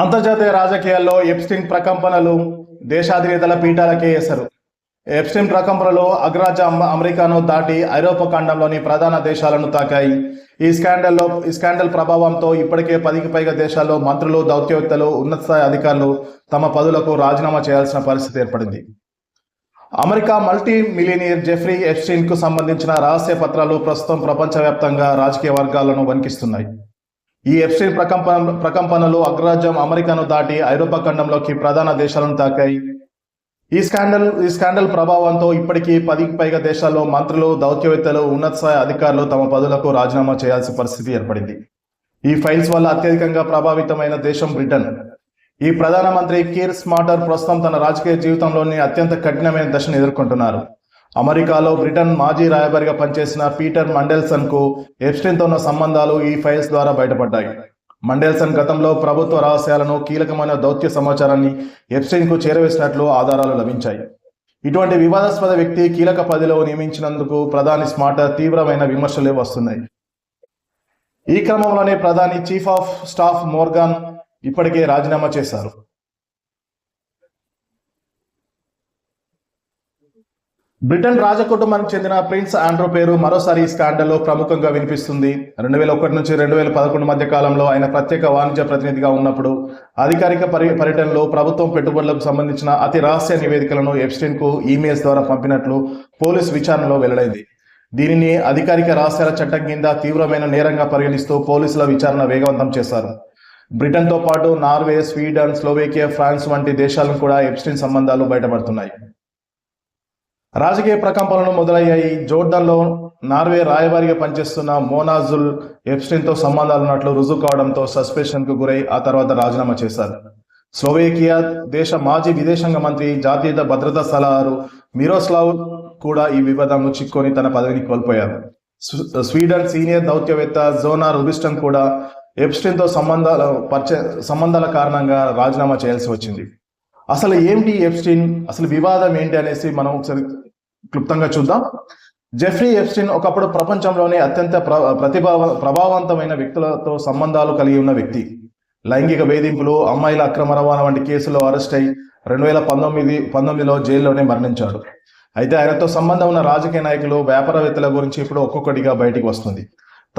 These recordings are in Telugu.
అంతర్జాతీయ రాజకీయాల్లో ఎప్స్టీన్ ప్రకంపనలు దేశాధినేతల పీఠాలకే ఎసరు. ఎప్స్టీన్ ప్రకంపనలు అగ్రరాజ్య అమెరికాను దాటి ఐరోపా ఖండంలోని ప్రధాన దేశాలను తాకాయి. ఈ స్కాండల్ ప్రభావంతో ఇప్పటికే 10కి పైగా దేశాల్లో మంత్రులు, దౌత్యవేత్తలు, ఉన్నత స్థాయి అధికారులు తమ పదవులకు రాజీనామా చేయాల్సిన పరిస్థితి ఏర్పడింది. America multi millionaire Jeffrey Epstein కు సంబంధించిన రహస్య పత్రాలు ప్రస్తుతం ప్రపంచవ్యాప్తంగా రాజకీయ వర్గాలను వణికిస్తున్నాయి. ఈ ఎప్స్టీన్ ప్రకంపనలు అగ్రరాజ్యం అమెరికాను దాటి ఐరోపా ఖండంలోకి ప్రధాన దేశాలను తాకాయి. ఈ స్కాండల్ ప్రభావంతో ఇప్పటికీ 10కి పైగా దేశాల్లో మంత్రులు, దౌత్యవేత్తలు, ఉన్నత స్థాయి అధికారులు తమ పదవులకు రాజీనామా చేయాల్సిన పరిస్థితి ఏర్పడింది. ఈ ఫైల్స్ వల్ల అత్యధికంగా ప్రభావితమైన దేశం బ్రిటన్. ఈ ప్రధానమంత్రి కీర్ స్మార్టర్ ప్రస్తుతం తన రాజకీయ జీవితంలోని అత్యంత కఠినమైన దశను ఎదుర్కొంటున్నారు. అమెరికాలో బ్రిటన్ మాజీ రాయబారిగా పనిచేసిన పీటర్ మండెల్సన్ కు ఎప్స్టీన్ తో ఉన్న సంబంధాలు ఈ ఫైల్స్ ద్వారా బయటపడ్డాయి. మండెల్సన్ గతంలో ప్రభుత్వ రహస్యాలను, కీలకమైన దౌత్య సమాచారాన్ని ఎప్స్టీన్ కు చేరవేసినట్లు ఆధారాలు లభించాయి. ఇటువంటి వివాదాస్పద వ్యక్తి కీలక పదవిలో నియమించినందుకు ప్రధాని స్మార్టర్ తీవ్రమైన విమర్శలే వస్తున్నాయి. ఈ క్రమంలోనే ప్రధాని చీఫ్ ఆఫ్ స్టాఫ్ మోర్గాన్ ఇప్పటికే రాజీనామా చేశారు. బ్రిటన్ రాజకుటుంబానికి చెందిన ప్రిన్స్ ఆండ్రూ పేరు మరోసారి ఈ స్కాండల్లో ప్రముఖంగా వినిపిస్తుంది. 2001 నుంచి 2011 మధ్య కాలంలో ఆయన ప్రత్యేక వాణిజ్య ప్రతినిధిగా ఉన్నప్పుడు అధికారిక పర్యటనలో ప్రభుత్వం పెట్టుబడులకు సంబంధించిన అతి రహస్య నివేదికలను ఎప్స్టీన్ కు ఈమెయిల్స్ ద్వారా పంపినట్లు పోలీసు విచారణలో వెల్లడైంది. దీనిని అధికారిక రహస్యాల చట్టం కింద తీవ్రమైన నేరంగా పరిగణిస్తూ పోలీసుల విచారణ వేగవంతం చేశారు. బ్రిటన్తో పాటు నార్వే, స్వీడన్, స్లోవేకియా, ఫ్రాన్స్ వంటి దేశాలను కూడా ఎప్స్టీన్ సంబంధాలు బయటపడుతున్నాయి. రాజకీయ ప్రకంపనలు మొదలయ్యాయి. జోర్డాన్లో నార్వే రాయబారిగా పనిచేస్తున్న మోనాజుల్ ఎప్స్టీన్ తో సంబంధాలున్నట్లు రుజువు కావడంతో సస్పెన్షన్ కు గురై ఆ తర్వాత రాజీనామా చేశారు. స్లోవేకియా దేశ మాజీ విదేశాంగ మంత్రి, జాతీయ భద్రతా సలహాదారు మిరోస్లావ్ కూడా ఈ వివాదంలో చిక్కుకొని తన పదవిని కోల్పోయారు. స్వీడన్ సీనియర్ దౌత్యవేత్త జోనా రుబిస్టన్ కూడా ఎప్స్టీన్ తో సంబంధాల కారణంగా రాజీనామా చేయాల్సి వచ్చింది. అసలు ఏంటి ఎప్స్టీన్, అసలు వివాదం ఏంటి అనేసి మనం ఒకసారి క్లుప్తంగా చూద్దాం. జెఫ్రీ ఎప్స్టీన్ ఒకప్పుడు ప్రపంచంలోనే అత్యంత ప్రభావవంతమైన వ్యక్తులతో సంబంధాలు కలిగి ఉన్న వ్యక్తి. లైంగిక వేధింపులు, అమ్మాయిల అక్రమ రవాణా వంటి కేసుల్లో అరెస్ట్ అయి 2019లో జైల్లోనే మరణించాడు. అయితే ఆయనతో సంబంధం ఉన్న రాజకీయ నాయకులు, వ్యాపారవేత్తల గురించి ఇప్పుడు ఒక్కొక్కటిగా బయటికి వస్తుంది.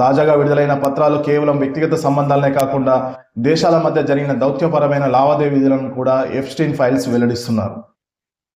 తాజాగా విడుదలైన పత్రాలు కేవలం వ్యక్తిగత సంబంధాలనే కాకుండా దేశాల మధ్య జరిగిన దౌత్యపరమైన లావాదేవీలను కూడా ఎప్స్టీన్ ఫైల్స్ వెల్లడిస్తున్నారు.